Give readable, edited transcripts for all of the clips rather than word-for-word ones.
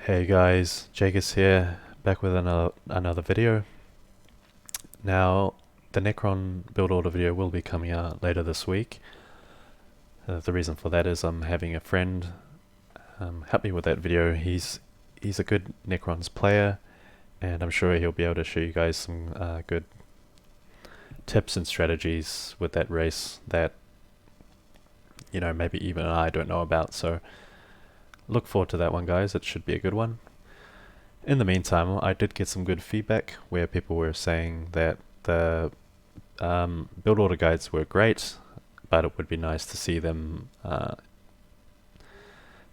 Hey guys, Jagus here, back with another video. Now, the Necron build order video will be coming out later this week. The reason for that is I'm having a friend help me with that video. He's a good Necrons player, and I'm sure he'll be able to show you guys some good tips and strategies with that race that, you know, maybe even I don't know about. So look forward to that one, guys. It should be a good one. In the meantime, I did get some good feedback where people were saying that the build order guides were great, but it would be nice to see them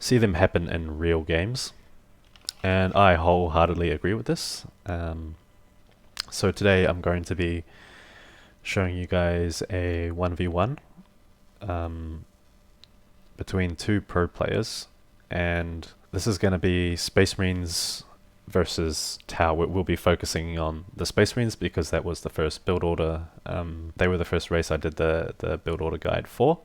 happen in real games. And I wholeheartedly agree with this. So today I'm going to be showing you guys a 1v1 between two pro players, and this is going to be Space Marines versus Tau. We'll be focusing on the Space Marines because that was the first build order. They were the first race I did the build order guide for.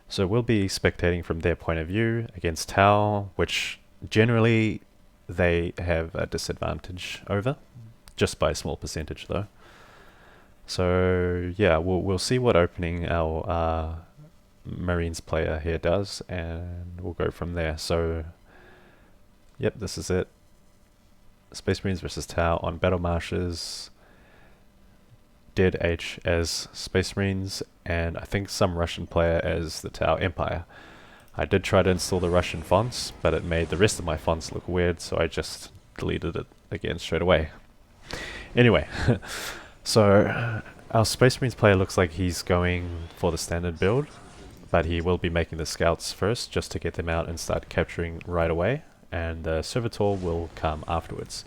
So we'll be spectating from their point of view against Tau, which generally they have a disadvantage over, just by a small percentage though. So yeah, we'll see what opening our Marines player here does, and we'll go from there. So yep, this is it. Space Marines versus Tau on battle marshes. Dead H as Space Marines, and I think some Russian player as the Tau Empire. I did try to install the Russian fonts, but it made the rest of my fonts look weird, so I just deleted it again straight away. Anyway, so our Space Marines player looks like he's going for the standard build, but he will be making the scouts first just to get them out and start capturing right away, and the servitor will come afterwards.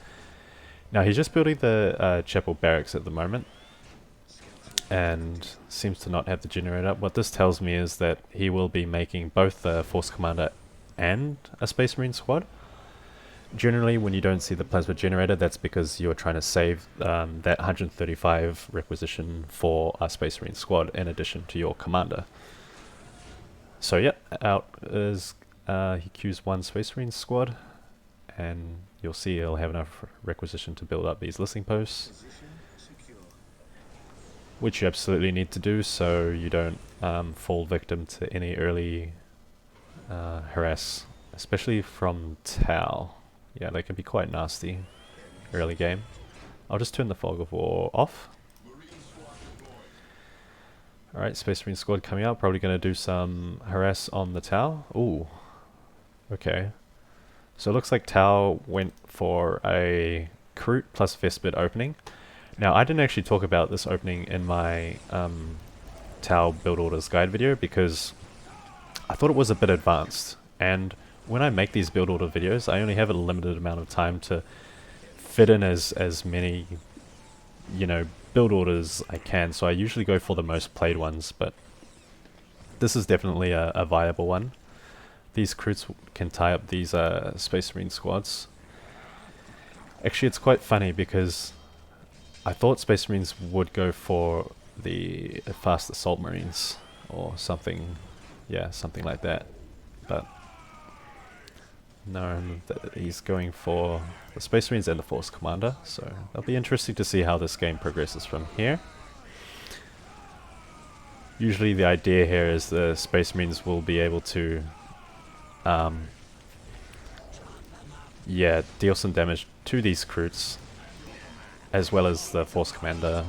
Now he's just building the chapel barracks at the moment and seems to not have the generator up. What this tells me is that he will be making both the force commander and a Space Marine squad. Generally when you don't see the plasma generator, that's because you're trying to save that 135 requisition for a Space Marine squad in addition to your commander. So yeah, out is he queues one Space Marine squad, and you'll see he'll have enough requisition to build up these listening posts, which you absolutely need to do so you don't fall victim to any early harass, especially from Tau. Yeah, they can be quite nasty early game. I'll just turn the fog of war off. Alright, Space Marine squad coming out, probably going to do some harass on the Tau. Ooh, okay. So it looks like Tau went for a Kroot plus Vespid opening. Now I didn't actually talk about this opening in my Tau build orders guide video because I thought it was a bit advanced, and when I make these build order videos I only have a limited amount of time to fit in as many, you know, build orders I can, so I usually go for the most played ones, but this is definitely a viable one. These Kroots can tie up these Space Marine squads. Actually it's quite funny because I thought Space Marines would go for the fast assault Marines or something, yeah, something like that, but no, he's going for the Space Marines and the Force Commander, so it'll be interesting to see how this game progresses from here. Usually the idea here is the Space Marines will be able to yeah, deal some damage to these Kroots, as well as the Force Commander,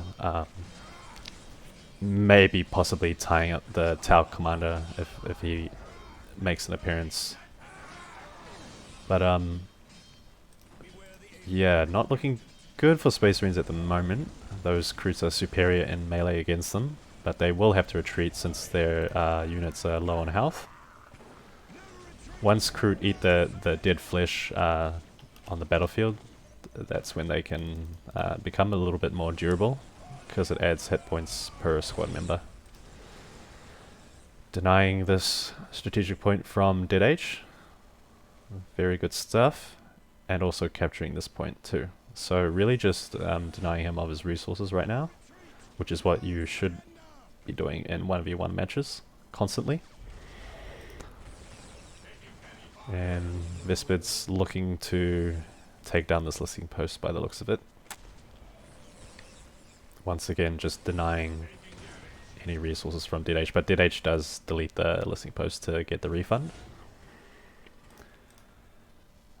maybe possibly tying up the Tau Commander if he makes an appearance. But yeah, not looking good for Space Marines at the moment. Those Kroots are superior in melee against them, but they will have to retreat since their units are low on health. Once Kroot eat the dead flesh on the battlefield, that's when they can become a little bit more durable, because it adds hit points per squad member. Denying this strategic point from Dead H. Very good stuff, and also capturing this point too. So really just denying him of his resources right now, which is what you should be doing in 1v1 matches constantly. And Vespid's looking to take down this listening post by the looks of it. Once again, just denying any resources from DH, but DH does delete the listening post to get the refund.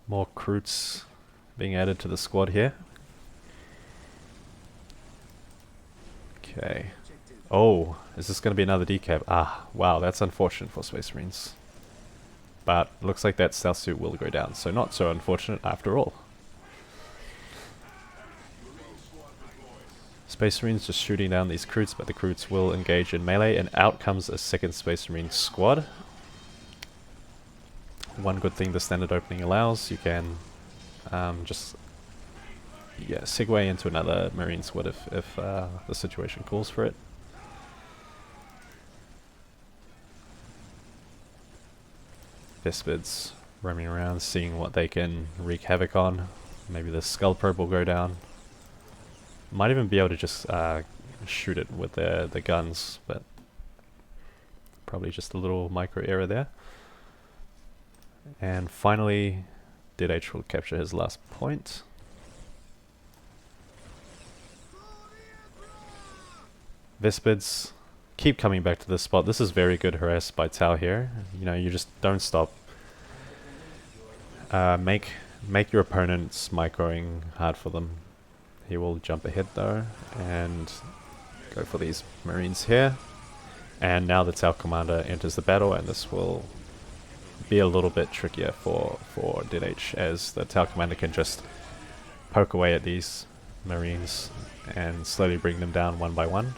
More recruits being added to the squad here. Okay. Oh, is this going to be another decap? Ah, wow, that's unfortunate for Space Marines. But looks like that stealth suit will go down, so not so unfortunate after all. Space Marines just shooting down these recruits, but the recruits will engage in melee, and out comes a second Space Marine squad. One good thing the standard opening allows, you can just segue into another Marine squad if the situation calls for it. Vespids roaming around, seeing what they can wreak havoc on. Maybe the Skull Probe will go down. Might even be able to just shoot it with the guns, but probably just a little micro error there. And finally, DH will capture his last point. Vespids keep coming back to this spot. This is very good harass by Tau here. You know, you just don't stop. Make your opponents microing hard for them. He will jump ahead though and go for these Marines here. And now the Tau commander enters the battle, and this will be a little bit trickier for DH, as the Tau commander can just poke away at these Marines and slowly bring them down one by one.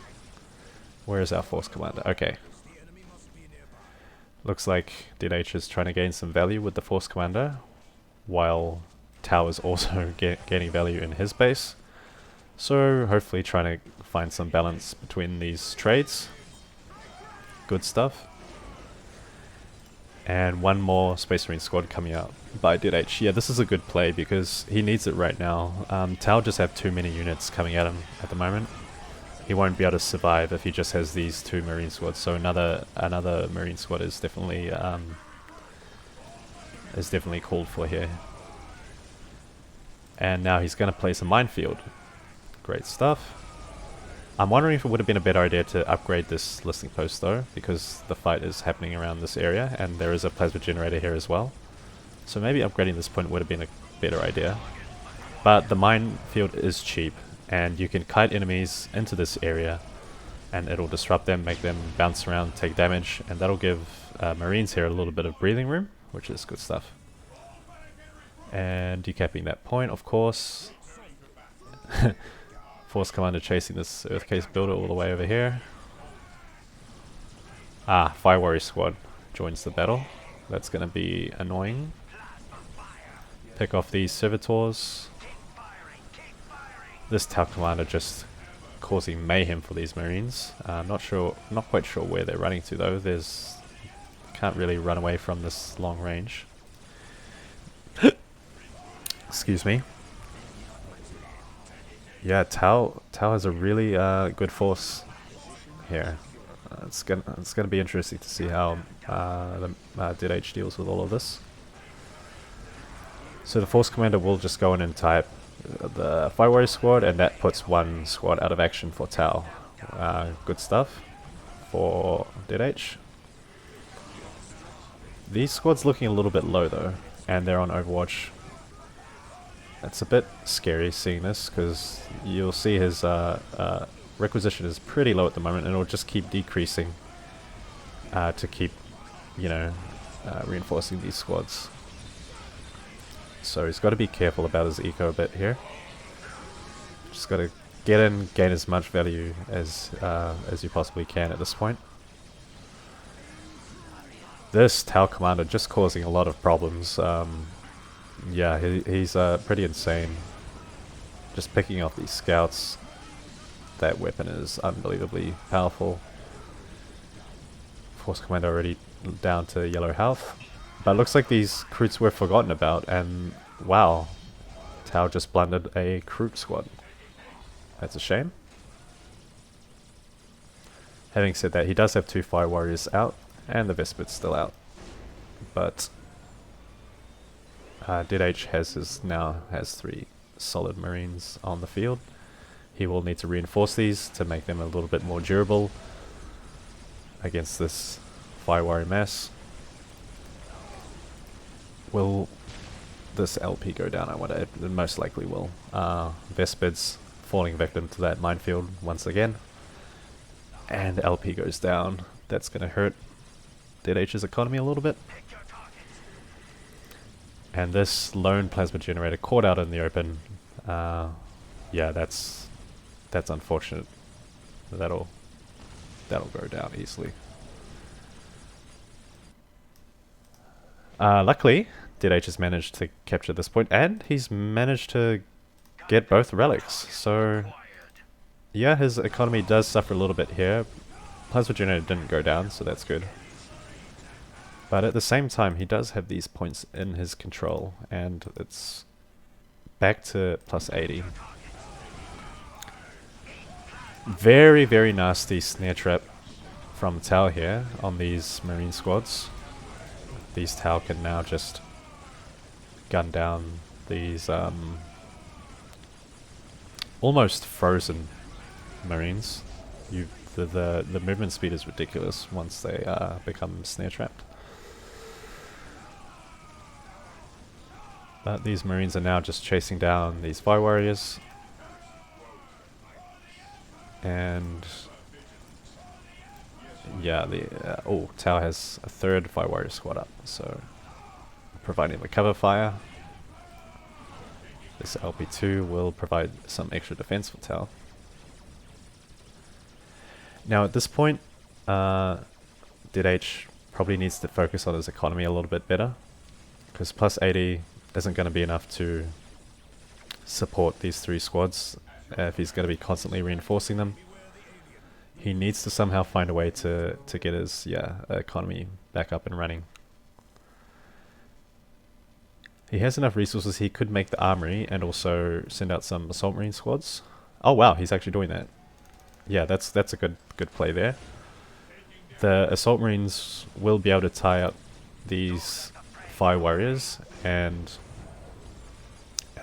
Where is our force commander? Okay. Looks like DH is trying to gain some value with the force commander, while Tau is also gaining value in his base. So hopefully trying to find some balance between these trades. Good stuff. And one more Space Marine squad coming out by DH. Yeah, this is a good play because he needs it right now. Tau just have too many units coming at him at the moment. He won't be able to survive if he just has these two Marine squads. So another Marine squad is definitely called for here. And now he's going to place a minefield. Great stuff. I'm wondering if it would have been a better idea to upgrade this listening post though, because the fight is happening around this area and there is a plasma generator here as well. So maybe upgrading this point would have been a better idea. But the minefield is cheap, and you can kite enemies into this area and it'll disrupt them, make them bounce around, take damage, and that'll give Marines here a little bit of breathing room, which is good stuff. And decapping that point, of course. Force commander chasing this Earthcase builder all the way over here. Ah, Fire Warrior squad joins the battle. That's going to be annoying. Pick off these servitors. This Tau commander just causing mayhem for these Marines. Not quite sure where they're running to though. Can't really run away from this long range. Excuse me. Yeah, Tau has a really good force here. It's gonna be interesting to see how DH deals with all of this. So the force commander will just go in and type the Fire Warrior squad, and that puts one squad out of action for Tau. Good stuff for DH. These squads looking a little bit low though, and they're on Overwatch. It's a bit scary seeing this, because you'll see his requisition is pretty low at the moment, and it'll just keep decreasing to keep, reinforcing these squads. So he's got to be careful about his eco a bit here. Just got to get in, gain as much value as you possibly can at this point. This Tau commander just causing a lot of problems. Yeah, he's pretty insane. Just picking off these scouts. That weapon is unbelievably powerful. Force commander already down to yellow health. But it looks like these recruits were forgotten about, and wow, Tau just blundered a recruit squad. That's a shame. Having said that, he does have two Fire Warriors out, and the Vespid's still out. But Dead H now has 3 solid marines on the field. He will need to reinforce these to make them a little bit more durable against this Fire Warrior mass. Will this LP go down? I wonder. It most likely will. Vespid's falling victim to that minefield once again. And LP goes down. That's going to hurt Dead H's economy a little bit. And this lone plasma generator caught out in the open. Yeah, that's unfortunate. That'll go down easily. Luckily, Dead H has managed to capture this point, and he's managed to get both relics. So, yeah, his economy does suffer a little bit here. Plasma generator didn't go down, so that's good. But at the same time, he does have these points in his control, and it's back to plus 80. Very, very nasty snare trap from Tau here on these marine squads. These Tau can now just gun down these almost frozen marines. The movement speed is ridiculous once they become snare trapped. But these marines are now just chasing down these fire warriors. And yeah, oh, Tau has a 3rd fire warrior squad up, so providing the cover fire. This LP2 will provide some extra defense for Tau. Now at this point, Dead H probably needs to focus on his economy a little bit better, because plus 80 isn't going to be enough to support these 3 squads if he's going to be constantly reinforcing them. He needs to somehow find a way to get his economy back up and running. He has enough resources. He could make the armory and also send out some assault marine squads. Oh wow, he's actually doing that. Yeah, that's a good play there. The assault marines will be able to tie up these fire warriors, and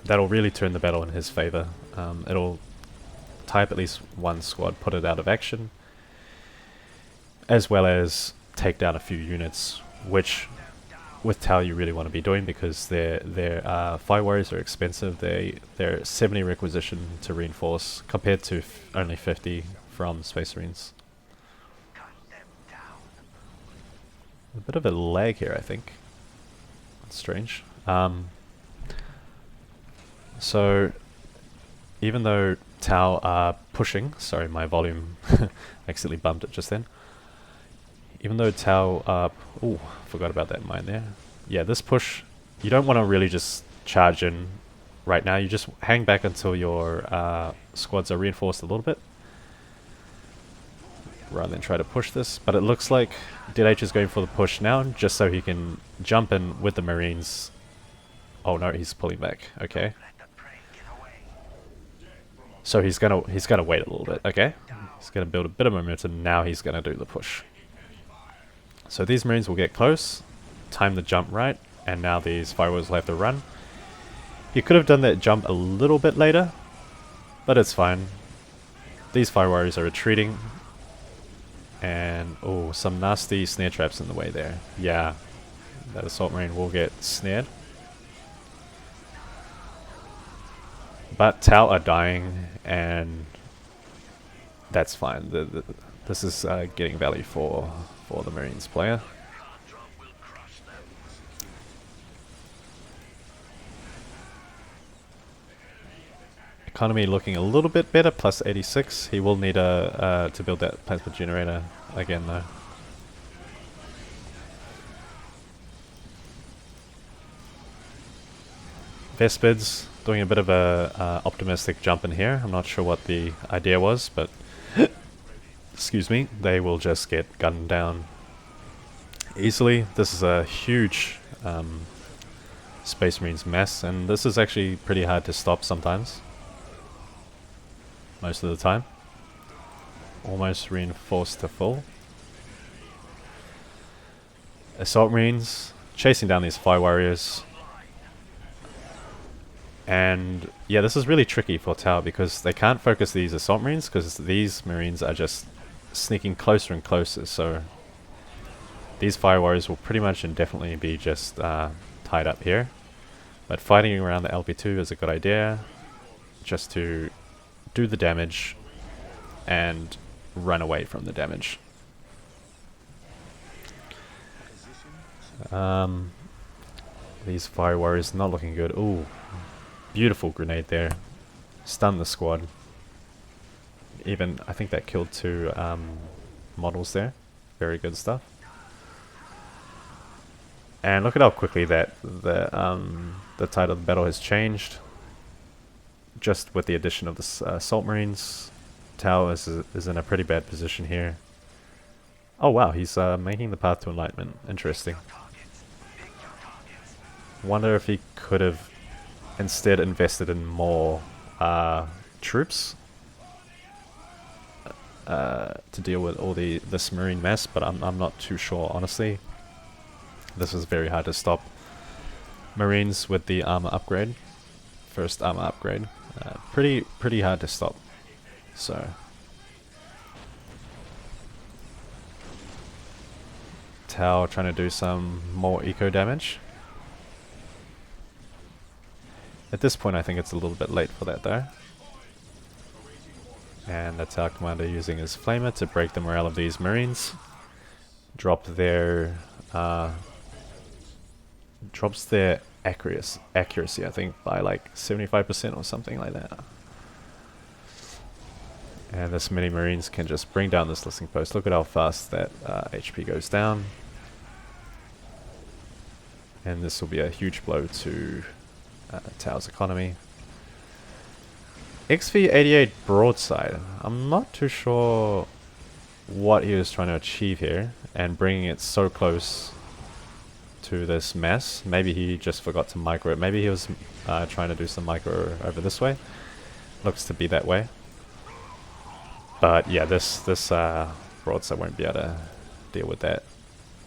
that'll really turn the battle in his favor. It'll tie up at least one squad, put it out of action, as well as take down a few units, which with Tau you really want to be doing, because their fire warriors are expensive. They're 70 requisition to reinforce compared to only 50 from Space Marines. A bit of a lag here, I think. That's strange. So even though Tau are pushing, sorry, my volume accidentally bumped it just then. Even though Tau are, oh, forgot about that mine there. Yeah, this push, you don't want to really just charge in right now. You just hang back until your squads are reinforced a little bit, rather than try to push this. But it looks like Dead H is going for the push now, just so he can jump in with the Marines. Oh no, he's pulling back. Okay. So he's gonna wait a little bit. Okay. He's gonna build a bit of momentum. Now he's gonna do the push. So these Marines will get close, time the jump right, and now these firewalls will have to run. He could have done that jump a little bit later, but it's fine. These fire warriors are retreating. And, oh, some nasty snare traps in the way there. Yeah, that assault marine will get snared. But Tau are dying, and that's fine. This is getting value for the Marines player. Economy looking a little bit better, plus 86. He will need to build that plasma generator again though. Vespid's doing a bit of a optimistic jump in here. I'm not sure what the idea was, but excuse me, they will just get gunned down easily. This is a huge Space Marines mess, and this is actually pretty hard to stop sometimes. Most of the time. Almost reinforced to full. Assault Marines chasing down these fire warriors. And yeah, this is really tricky for Tau because they can't focus these assault marines because these marines are just sneaking closer and closer. So these fire warriors will pretty much indefinitely be just tied up here. But fighting around the LP2 is a good idea, just to do the damage and run away from the damage. These fire warriors not looking good. Ooh, beautiful grenade there. Stun the squad. Even, I think that killed 2 models there. Very good stuff. And look at how quickly that the tide of the battle has changed. Just with the addition of the assault marines, Tau is in a pretty bad position here. Oh wow, he's making the path to enlightenment. Interesting. Wonder if he could have instead invested in more troops to deal with all this marine mess, but I'm not too sure honestly. This is very hard to stop. Marines with the armor upgrade, first armor upgrade, pretty hard to stop. So Tau trying to do some more eco damage. At this point I think it's a little bit late for that though. And that's our commander using his flamer to break the morale of these marines. Drop their drops their accuracy I think by like 75% or something like that. And this many marines can just bring down this listening post. Look at how fast that HP goes down. And this will be a huge blow to Tau's economy. XV88 broadside. I'm not too sure what he was trying to achieve here and bringing it so close to this mess. Maybe he just forgot to micro it. Maybe he was trying to do some micro over this way. Looks to be that way. But yeah, this broadside won't be able to deal with that.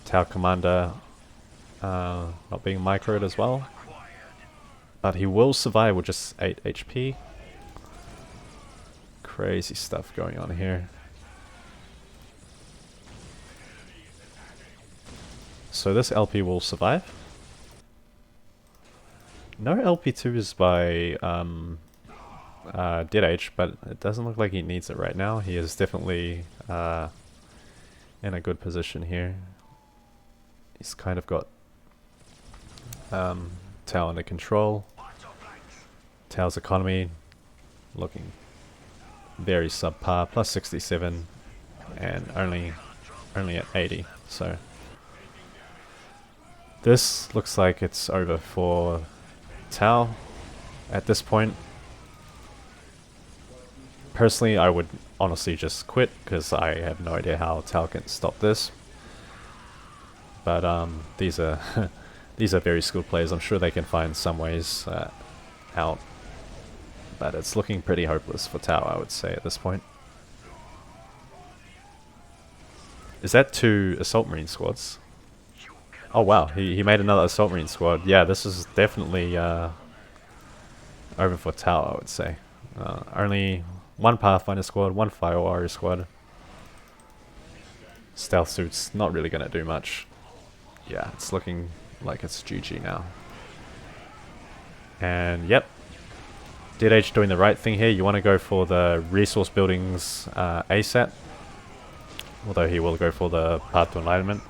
Tau commander not being microed as well. But he will survive with just 8 HP. Crazy stuff going on here. So this LP will survive. No LP2s by Dead H, but it doesn't look like he needs it right now. He is definitely in a good position here. He's kind of got Tau under control. Tau's economy looking very subpar, plus 67 and only at 80. So this looks like it's over for Tau at this point. Personally, I would honestly just quit because I have no idea how Tau can stop this. But these are these are very skilled players. I'm sure they can find some ways out. But it's looking pretty hopeless for Tau, I would say, at this point. Is that 2 Assault Marine squads? Oh wow, he made another Assault Marine squad. Yeah, this is definitely over for Tau, I would say. Only 1 Pathfinder squad, 1 Fire Warrior squad. Stealth suit's not really going to do much. Yeah, it's looking like it's GG now. And yep. DH doing the right thing here. You want to go for the resource buildings ASAP. Although he will go for the path to enlightenment.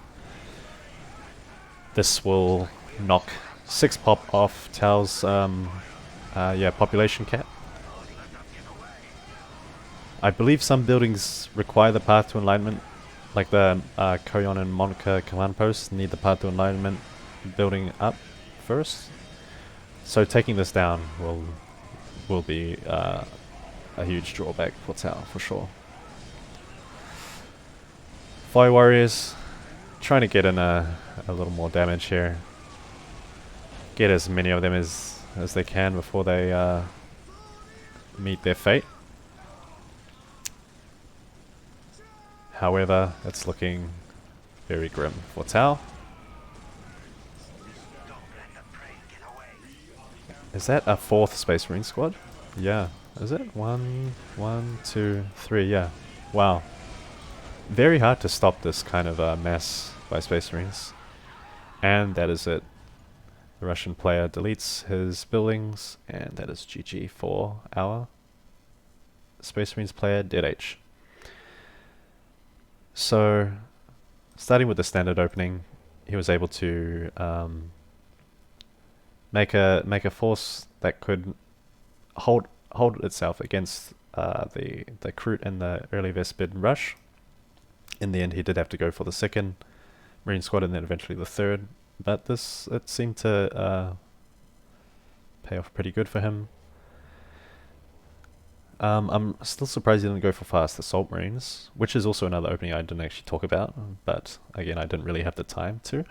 This will knock 6 pop off Tau's population cap. I believe some buildings require the path to enlightenment. Like the Koyon and Monica command posts need the path to enlightenment building up first. So taking this down will be a huge drawback for Tau for sure. Fire Warriors trying to get in a little more damage here. Get as many of them as they can before they meet their fate. However, it's looking very grim for Tau. Is that a 4th Space Marine squad? Yeah. Is it? 1, 2, 3, yeah. Wow. Very hard to stop this kind of mess by Space Marines. And that is it. The Russian player deletes his buildings, and that is GG for our Space Marines player, Dead H. So, starting with the standard opening, he was able to make a force that could hold itself against the Kroot and the early Vespid rush. In the end, he did have to go for the 2nd Marine squad and then eventually the 3rd, but it seemed to pay off pretty good for him. I'm still surprised he didn't go for fast assault marines, which is also another opening I didn't actually talk about, but again, I didn't really have the time to.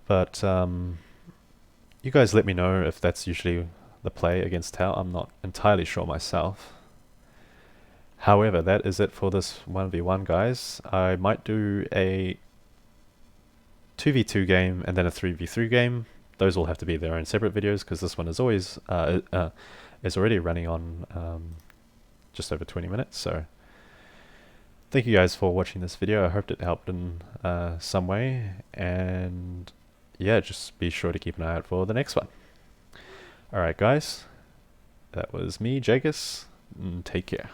But you guys let me know if that's usually the play against Tau. I'm not entirely sure myself. However, that is it for this 1v1, guys. I might do a 2v2 game and then a 3v3 game. Those will have to be their own separate videos because this one is always is already running on just over 20 minutes. So thank you guys for watching this video. I hope it helped in some way, and yeah, just be sure to keep an eye out for the next one. Alright guys, that was me, Jagus, and take care.